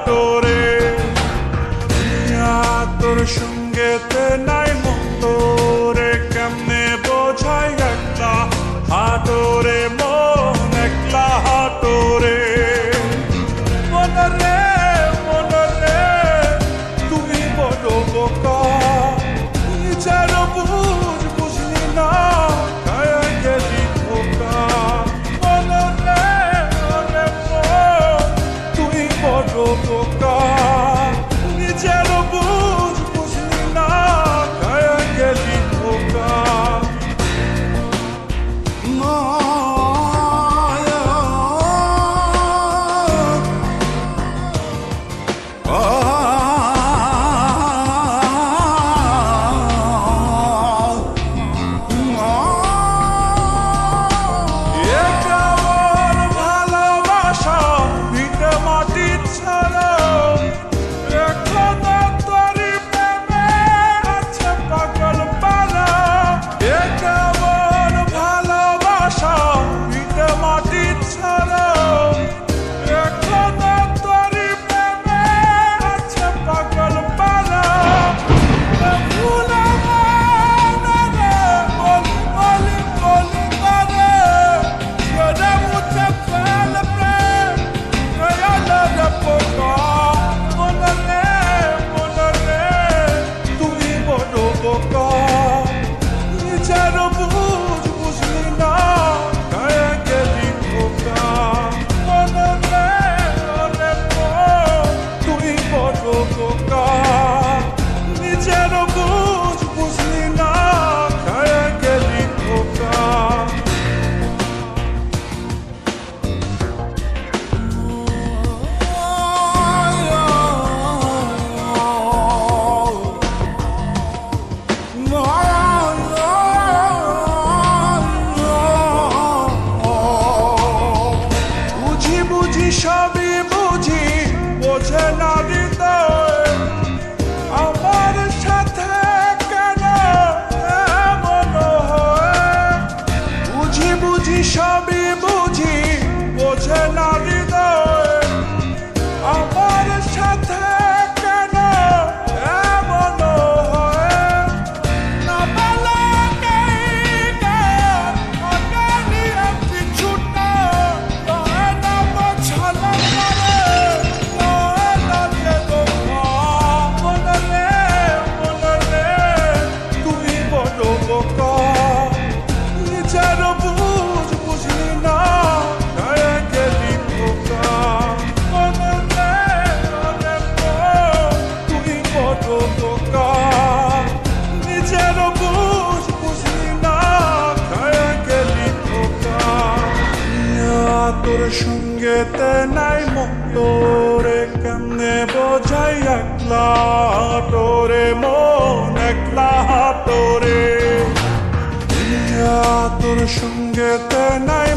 তোরে তোর সঙ্গেতে নাই মতো রে কেমনে বোঝাই একলা হাতরে মন একলা হাতরে মনরে মনরে তুমি বড় বোকা নিজের বুঝ বুঝলি না গায়ে গেলি ধোকা মনরে মনে তুই বড় বোকা নিজের বুঝ বুঝলি না গায়ে গেলি ধোকা সবই বুঝি বোঝে না হৃদয় আমার সাথে কেন এমন হয় বুঝি বুঝি সবই বুঝি বোঝে না হৃদয় আমার সাথে কেন এমন হয় না বলা কিছুটা নিজের বুঝ বুঝলি না গায়ে গেলি ধোকা মনে তুই বড় বোকা নিজের বুঝ বুঝলি না গায়ে গেলি ধোকা তোর সঙ্গেতে নাই মতো রে কেমনে বোঝাই একলা তোরে মন একলা তোরে তোর সঙ্গেতে নাই